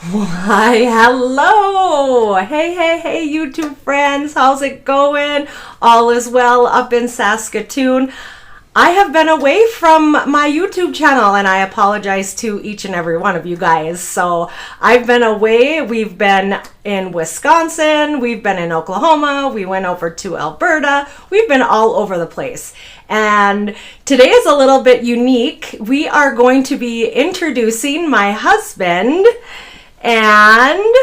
Why, hello! Hey, YouTube friends, how's it going? All is well up in Saskatoon. I have been away from my YouTube channel and I apologize to each and every one of you guys. So I've been away. We've been in Wisconsin, we've been in Oklahoma, we went over to Alberta, we've been all over the place. And today is a little bit unique. We are going to be introducing my husband. And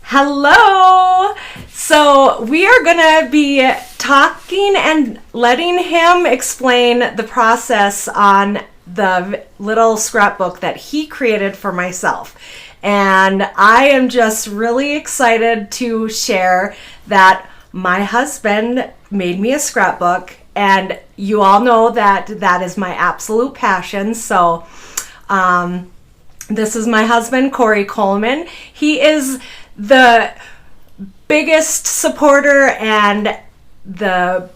hello. So we are going to be talking and letting him explain the process on the little scrapbook that he created for myself. And I am just really excited to share that my husband made me a scrapbook, and you all know that that is my absolute passion. So, this is my husband, Corey Coleman. He is the biggest supporter and the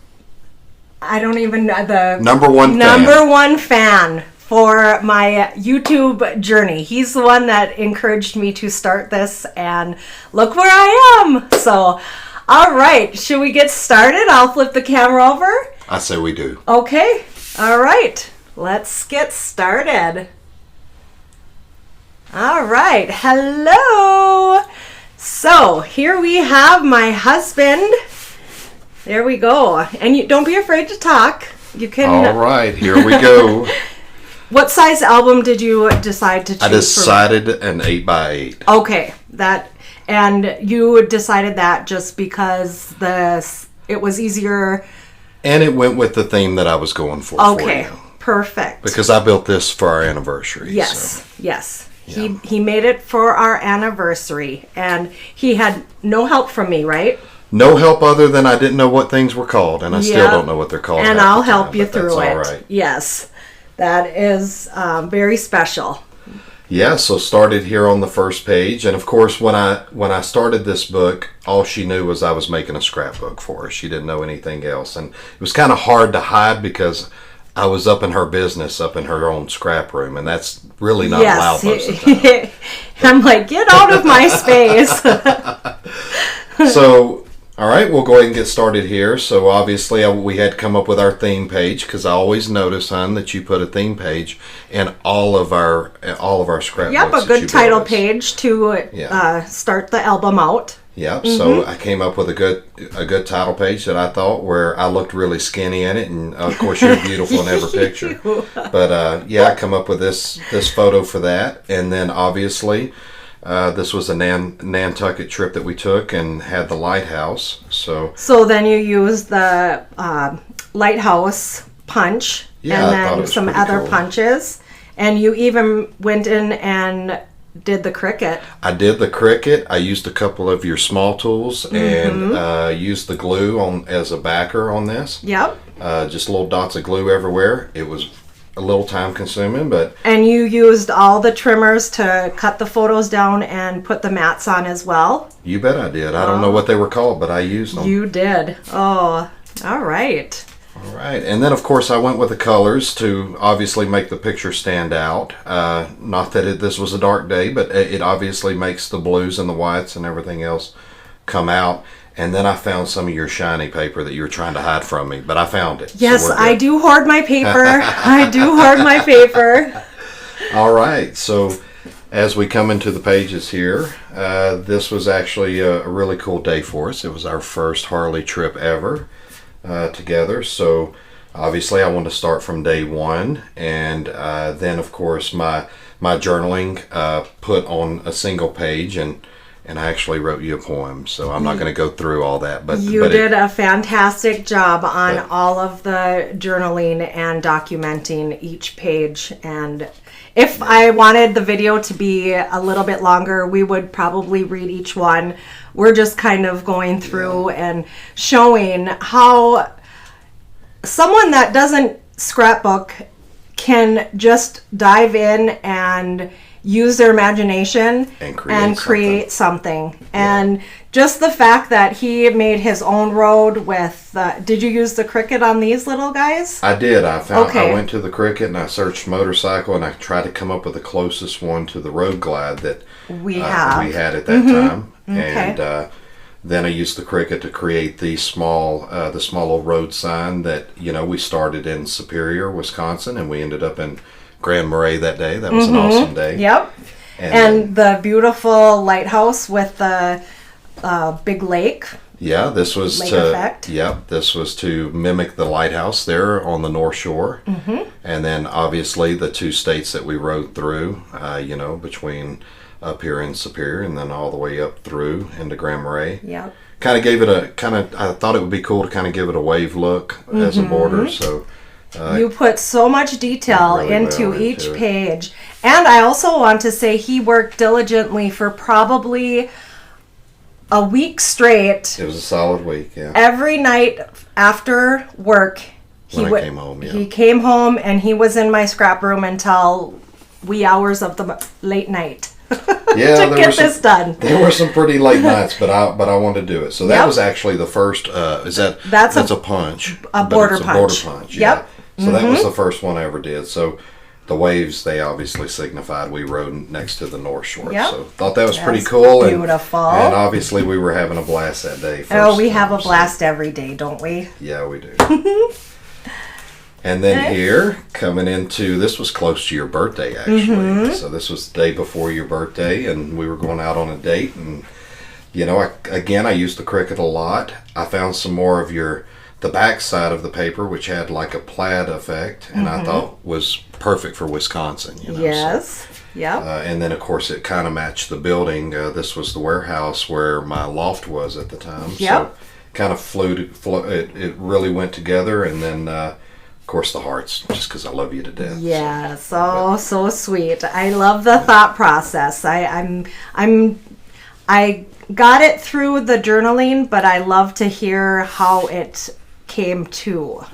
number one fan for my YouTube journey. He's the one that encouraged me to start this, and look where I am. So, all right, should we get started? I'll flip the camera over. I say we do. Okay, all right, let's get started. All right, hello. So here we have my husband. There we go. And you don't be afraid to talk. You can. All right, here we go. What size album did you decide to choose? I decided an 8x8. Okay, and you decided that just because it was easier. And it went with the theme that I was going for. Okay, for you. Perfect. Because I built this for our anniversary. Yes, so. yes. Yeah. He made it for our anniversary, and he had no help from me, right? No help other than I didn't know what things were called, and I still don't know what they're called. And I'll help you through it. All right. Yes, that is very special. Yeah, so started here on the first page, and of course when I started this book, all she knew was I was making a scrapbook for her. She didn't know anything else, and it was kind of hard to hide because I was up in her business, up in her own scrap room, and that's really not allowed most of the time. I'm like, get out of my space. So, all right, we'll go ahead and get started here. So obviously we had come up with our theme page, because I always notice, hon, that you put a theme page in all of our scrapbooks. Yep, a good title page to start the album out. Yep. Mm-hmm. So I came up with a good title page that I thought where I looked really skinny in it, and of course you're beautiful in every picture. But I come up with this photo for that, and then obviously this was a Nantucket trip that we took and had the lighthouse. So then you used the lighthouse punch, yeah, and then some other cool punches, and you even went in and did the cricket. I did the cricket. I used a couple of your small tools and used the glue as a backer on this. Yep. Just little dots of glue everywhere. It was a little time consuming, but... And you used all the trimmers to cut the photos down and put the mats on as well? You bet I did. I don't know what they were called, but I used them. You did. Oh, all right. All right, and then of course I went with the colors to obviously make the picture stand out. Not that this was a dark day, but it obviously makes the blues and the whites and everything else come out. And then I found some of your shiny paper that you were trying to hide from me, but I found it. Yes, I do hoard my paper. I do hoard my paper. All right, so as we come into the pages here, this was actually a really cool day for us. It was our first Harley trip ever. Together, so obviously I want to start from day one, and then of course my journaling put on a single page, and I actually wrote you a poem, so I'm not going to go through all that, but you did a fantastic job on all of the journaling and documenting each page. And if I wanted the video to be a little bit longer, we would probably read each one. We're just kind of going through and showing how someone that doesn't scrapbook can just dive in and use their imagination and create something. And just the fact that he made his own road with, did you use the Cricut on these little guys? I did. I went to the Cricut and I searched motorcycle and I tried to come up with the closest one to the Road Glide that we had at that time. And then I used the Cricut to create the small little road sign that, we started in Superior, Wisconsin, and we ended up in Grand Marais that day. That was an awesome day. Yep. And the beautiful lighthouse with the big lake. Yeah, this was effect. This was to mimic the lighthouse there on the North Shore. And then obviously the 2 states that we rode through, between up here in Superior and then all the way up through into Grand Marais. Yep. Kind of gave it I thought it would be cool to kind of give it a wave look as a border. So you put so much detail really into each page. And I also want to say he worked diligently for probably a week straight. It was a solid week, yeah. Every night after work, I came home, he came home and he was in my scrap room until wee hours of the late night. Yeah, to get this done. There were some pretty late nights, but I wanted to do it. So that was actually the first. That's a punch, a border punch. Yeah. So that was the first one I ever did. So the waves, they obviously signified we rode next to the North Shore. Yep. So thought that was pretty cool. Beautiful. And obviously we were having a blast that day. We have a blast every day, don't we? Yeah, we do. And then here, coming into, this was close to your birthday, actually. So this was the day before your birthday, and we were going out on a date. And, I used the Cricut a lot. I found some more of the back side of the paper, which had like a plaid effect, and I thought was perfect for Wisconsin. Yes. Yeah. And then, of course, it kind of matched the building. This was the warehouse where my loft was at the time. Yep. So kind of it really went together, and then... of course, the hearts, just because I love you to death. Yeah, so sweet. I love the thought process. I got it through the journaling, but I love to hear how it came to.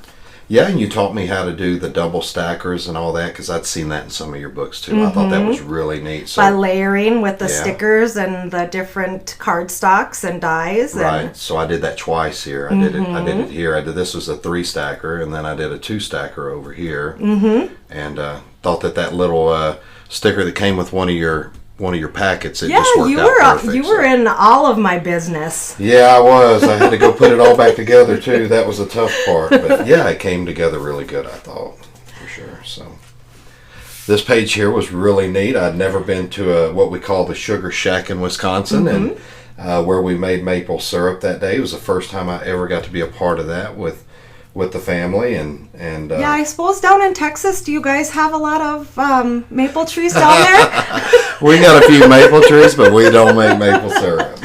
Yeah, and you taught me how to do the double stackers and all that, because I'd seen that in some of your books too. I thought that was really neat. So, by layering with the stickers and the different cardstocks and dies. Right. So I did that twice here. I did it here. This was a 3 stacker, and then I did a 2 stacker over here. And thought that little sticker that came with one of your packets, it just worked out perfect. You were in all of my business. Yeah, I was. I had to go put it all back together too. That was the tough part. But yeah, it came together really good, I thought, for sure. So this page here was really neat. I'd never been to what we call the Sugar Shack in Wisconsin, and where we made maple syrup that day. It was the first time I ever got to be a part of that with the family, and yeah, I suppose down in Texas, do you guys have a lot of maple trees down there? We got a few maple trees, but we don't make maple syrup.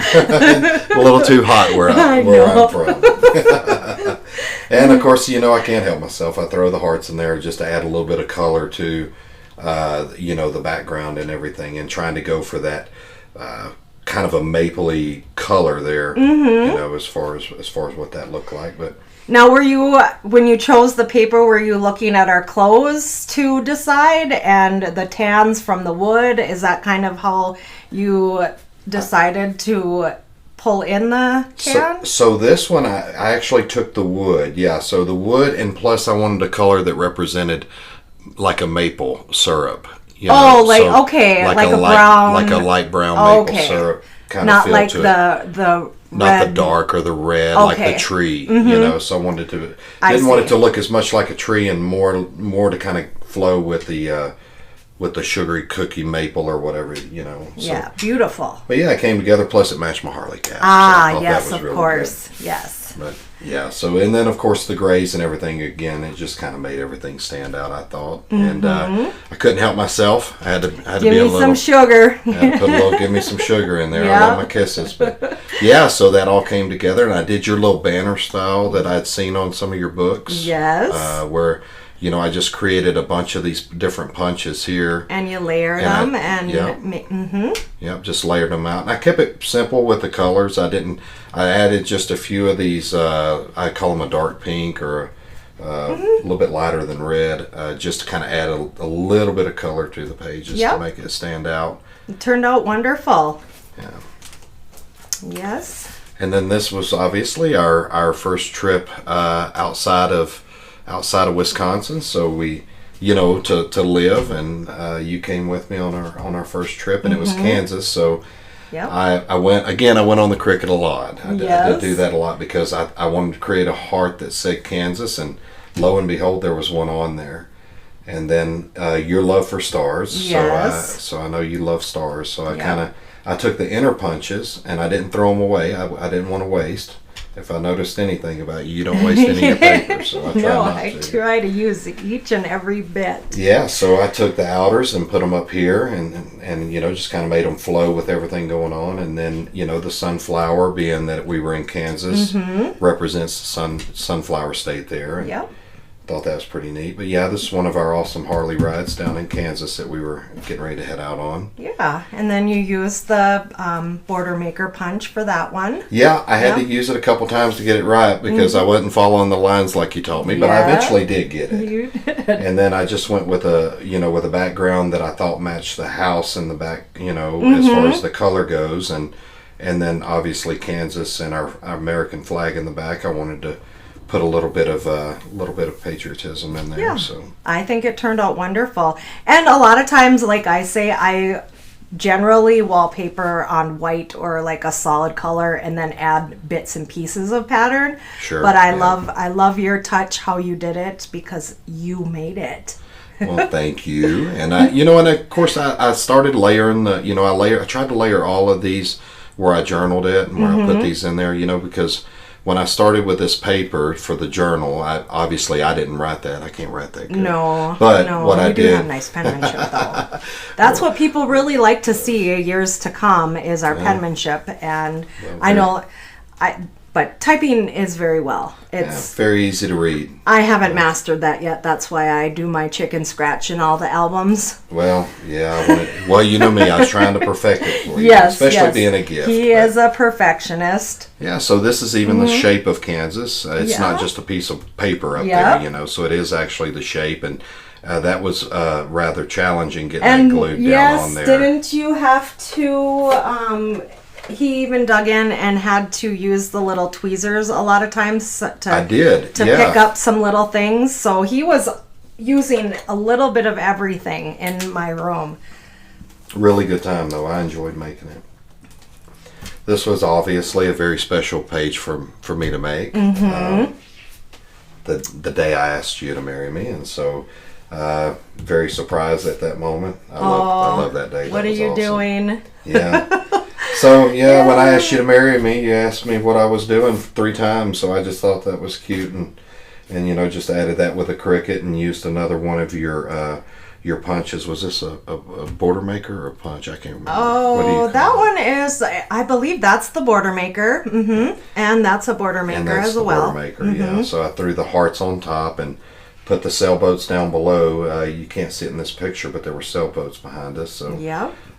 A little too hot where I'm from. And of course, I can't help myself. I throw the hearts in there just to add a little bit of color to the background and everything, and trying to go for that kind of a mapley color there, as far as what that looked like. But now, when you chose the paper, were you looking at our clothes to decide and the tans from the wood? Is that kind of how you decided to pull in the tan? So this one, I actually took the wood. Yeah, so the wood, and plus I wanted a color that represented like a maple syrup. Like a brown. Like a light brown maple syrup kind of feel like to it. the not red. The dark or the red, like the tree, So I wanted to didn't want it to look as much like a tree, and more to kind of flow with the sugary cookie maple or whatever, So, yeah, beautiful. But yeah, it came together. Plus, it matched my Harley cap. Yes, of course, yes. But yeah, so and then of course the grays and everything again, it just kind of made everything stand out, I thought, and I couldn't help myself. I had to be a little. Give me some sugar. I had to put a little. Give me some sugar in there. I love my kisses, but yeah. So that all came together, and I did your little banner style that I'd seen on some of your books. Yes. Where. I just created a bunch of these different punches here. And you layered them, Yep, just layered them out. And I kept it simple with the colors. I added just a few of these, I call them a dark pink or a little bit lighter than red, just to kind of add a little bit of color to the pages to make it stand out. It turned out wonderful. Yeah. Yes. And then this was obviously our first trip outside of Wisconsin. So we, to live, and you came with me on our first trip, and it was Kansas. So Yep. I went on the Cricut a lot. I did do that a lot because I wanted to create a heart that said Kansas, and lo and behold, there was one on there. And then your love for stars. Yes. So I know you love stars. So I took the inner punches and I didn't throw them away. I didn't want to waste. If I noticed anything about you, you don't waste any of your paper. So I try not to. I try to use each and every bit. Yeah, so I took the outers and put them up here, and just kind of made them flow with everything going on. And then the sunflower, being that we were in Kansas, represents the sunflower state there. And Yep. thought that was pretty neat. But yeah, this is one of our awesome Harley rides down in Kansas that we were getting ready to head out on. Yeah, and then you used the border maker punch for that one. Yeah, I had to use it a couple times to get it right because I wasn't following the lines like you taught me, but I eventually did get it. You did. And then I just went with a background that I thought matched the house in the back, as far as the color goes, and then obviously Kansas and our American flag in the back. I wanted to put a little bit of patriotism in there. Yeah. So I think it turned out wonderful. And a lot of times, like I say, I generally wallpaper on white or like a solid color and then add bits and pieces of pattern. Sure. But I love your touch, how you did it, because you made it. Well, thank you. And and of course I started layering I tried to layer all of these where I journaled it and where I put these in there, because when I started with this paper for the journal, I didn't write that. I can't write that good. No, but no, what I you do did, have nice penmanship though. That's what people really like to see years to come is our penmanship, and I know, but typing is very well. It's very easy to read. I haven't mastered that yet. That's why I do my chicken scratch in all the albums. Well, yeah. You know me. I was trying to perfect it for you, Yes, especially being a gift. He is a perfectionist. Yeah, so this is even the shape of Kansas. It's not just a piece of paper up there, so it is actually the shape, and that was rather challenging getting that glued down on there. Didn't you have to, he even dug in and had to use the little tweezers a lot of times to pick up some little things. So he was using a little bit of everything in my room. Really good time, though. I enjoyed making it. This was obviously a very special page for me to make. The day I asked you to marry me, and so very surprised at that moment. I love that day. What are you doing? Yeah. So when I asked you to marry me, you asked me what I was doing 3 times. So I just thought that was cute, and just added that with a Cricut and used another one of your punches. Was this a border maker or a punch? I can't remember. Oh, that one is, I believe that's the border maker. And that's a border maker as well. Border maker, yeah. So I threw the hearts on top and put the sailboats down below. You can't see it in this picture, but there were sailboats behind us. So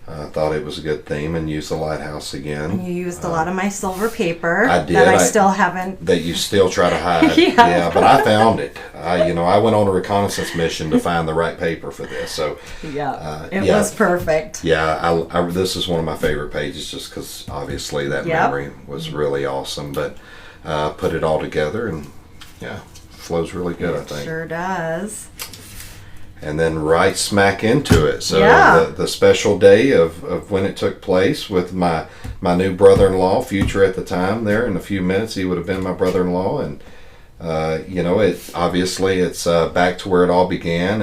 I thought it was a good theme, and used the lighthouse again. And you used a lot of my silver paper. I did. That I still haven't. That you still try to hide. Yeah. But I found it. I went on a reconnaissance mission to find the right paper for this. So it was perfect. Yeah, this is one of my favorite pages just because obviously that memory was really awesome. But put it all together, and flows really good, I think. Sure does. And then right smack into it. So the special day of when it took place with my new brother-in-law, future at the time there. In a few minutes, he would have been my brother-in-law. And, it's back to where it all began.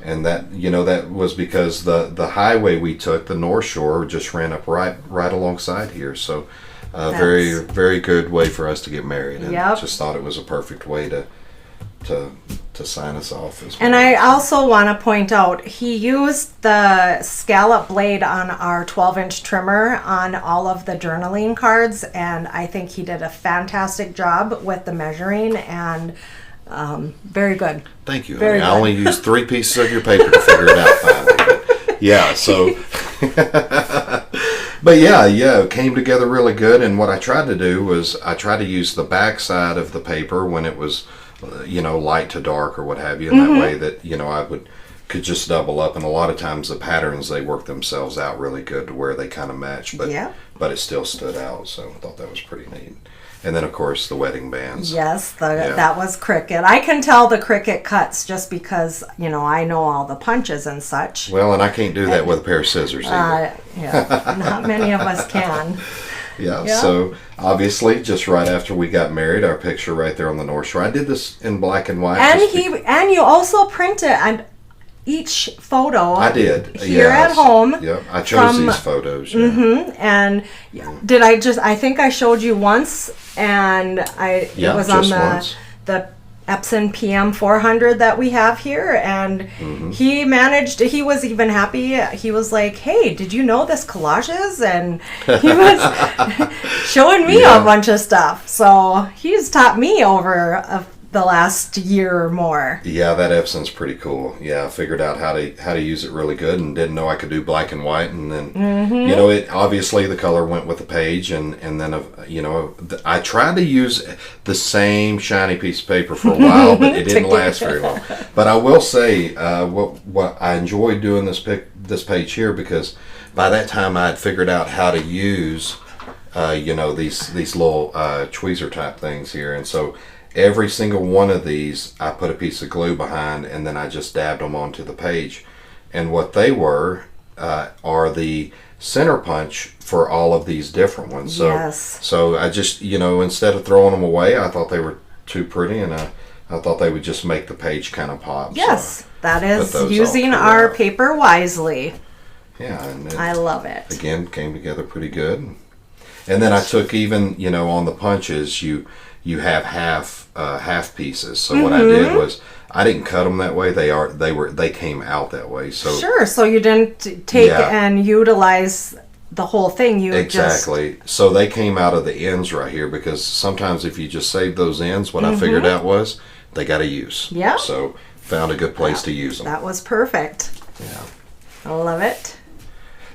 And that, that was because the highway we took, the North Shore, just ran up right alongside here. So very, very good way for us to get married. And just thought it was a perfect way to sign us off as well. And I also want to point out, he used the scallop blade on our 12-inch trimmer on all of the journaling cards, and I think he did a fantastic job with the measuring, and very good. Thank you. I only used 3 pieces of your paper to figure it out finally. But it came together really good. And what I tried to do was I tried to use the back side of the paper when it was light to dark or what have you, in that way that, I could just double up. And a lot of times the patterns, they work themselves out really good to where they kind of match, but it still stood out. So I thought that was pretty neat. And then, of course, the wedding bands. Yes, that was Cricut. I can tell the Cricut cuts just because, I know all the punches and such. Well, and I can't do that with a pair of scissors either. Not many of us can. Yeah, so obviously, just right after we got married, our picture right there on the North Shore. I did this in black and white. And you also printed each photo. I did here at home. Yeah, I chose these photos. Yeah. And I think I showed you once, and it was on the Epson PM 400 that we have here, and he was even happy. He was like, "Hey, did you know this collages?" And he was showing me a bunch of stuff. So he's taught me over the last year or more. Yeah, that Epson's pretty cool. Yeah, I figured out how to use it really good, and didn't know I could do black and white. And then it obviously the color went with the page, and then I tried to use the same shiny piece of paper for a while, but it didn't last very long. But I will say what I enjoyed doing this page here, because by that time I had figured out how to use these little tweezer type things here, and so every single one of these, I put a piece of glue behind, and then I just dabbed them onto the page. And what they were are the center punch for all of these different ones. So I just, instead of throwing them away, I thought they were too pretty, and I thought they would just make the page kind of pop. Yes, so that is using our paper wisely. Yeah, and I love it. Again, came together pretty good. And then I took even, on the punches, you have half pieces. So what I did was I didn't cut them that way. They came out that way. So sure. So you didn't take and utilize the whole thing. Exactly. So they came out of the ends right here, because sometimes if you just save those ends, what I figured out was they got a use. Yeah. So found a good place to use them. That was perfect. Yeah. I love it.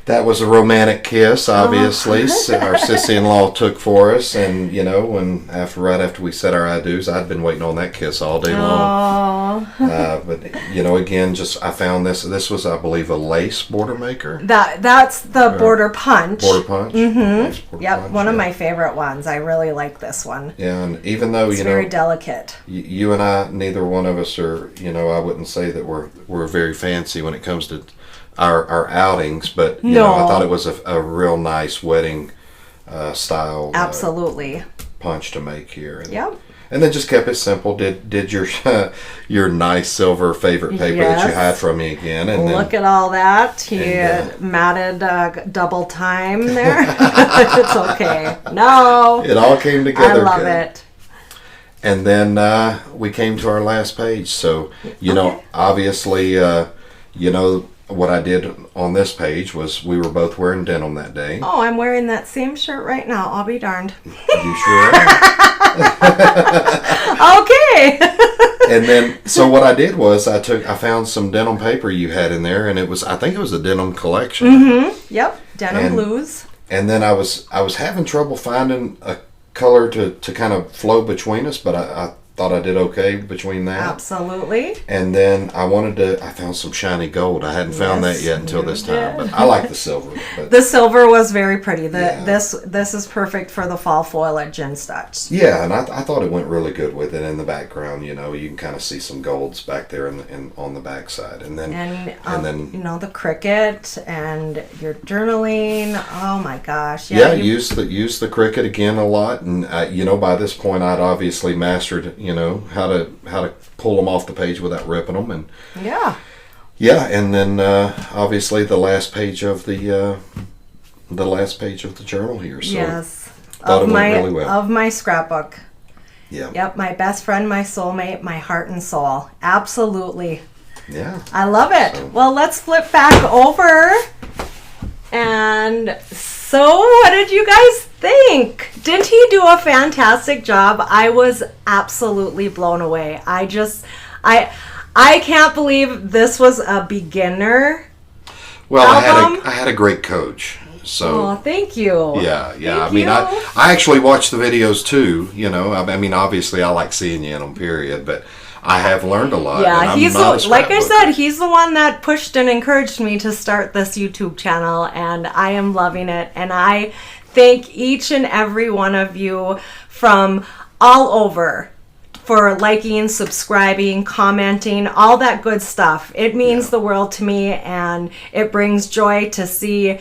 That was a romantic kiss, obviously. Our sissy-in-law took for us, and right after we said our I-dos, I'd been waiting on that kiss all day long. But again, I found this. This was, I believe, a lace border maker. That's the border punch. Border punch. Yep, one of my favorite ones. I really like this one. Yeah, and even though it's very delicate. You and I, neither one of us are. I wouldn't say that we're very fancy when it comes to our outings, but I thought it was a real nice wedding style absolutely punch to make here. Yep. And then just kept it simple. Did your nice silver favorite paper that you had from me again, and look at all that. He matted double time there. It's okay. No, it all came together. I love it. And then we came to our last page. So obviously what I did on this page was we were both wearing denim that day. Oh, I'm wearing that same shirt right now. I'll be darned. You sure are. Okay. And then, so what I did was I found some denim paper you had in there, and I think it was a denim collection. Yep, denim blues. And then I was having trouble finding a color to kind of flow between us, but I thought I did okay between that. Absolutely. And then I found some shiny gold. I hadn't found that yet until this time, but I like the silver. But the silver was very pretty. This is perfect for the fall foliage and such. Yeah, and I thought it went really good with it in the background. You can kind of see some golds back there on the backside, and then the Cricut and your journaling. Oh my gosh! Yeah, use the Cricut again a lot, and by this point I'd obviously mastered how to pull them off the page without ripping them, and and then obviously the last page of the journal here. So yes, thought it went really well. Of my scrapbook. Yeah. Yep, my best friend, my soulmate, my heart and soul. Absolutely. Yeah. I love it. So, well, let's flip back over. And so, what did you guys think? Didn't he do a fantastic job? I was absolutely blown away. I can't believe this was a beginner album. I had a great coach. So Oh, thank you. yeah. Thank I mean, you. I actually watch the videos too. You know, I mean, obviously, I like seeing you in them. Period. But I have learned a lot. Yeah, and I'm he's not a like I scrapbooker. said, he's the one that pushed and encouraged me to start this YouTube channel, and I am loving it. And I thank each and every one of you from all over for liking, subscribing, commenting, all that good stuff. It means the world to me, and it brings joy to see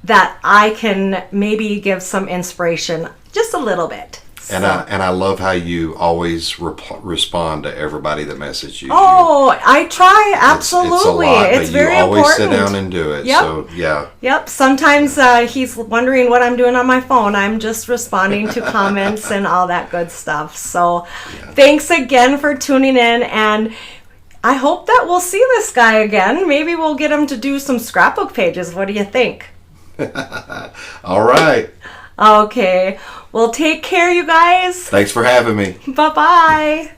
that I can maybe give some inspiration, just a little bit. And I love how you always respond to everybody that messages you. Oh, I try, absolutely. It's a lot, It's but very you always important. sit down and do it. Yep. So yeah. Yep. Sometimes he's wondering what I'm doing on my phone. I'm just responding to comments and all that good stuff. So thanks again for tuning in, and I hope that we'll see this guy again. Maybe we'll get him to do some scrapbook pages. What do you think? All right. Okay. Well, take care, you guys. Thanks for having me. Bye-bye.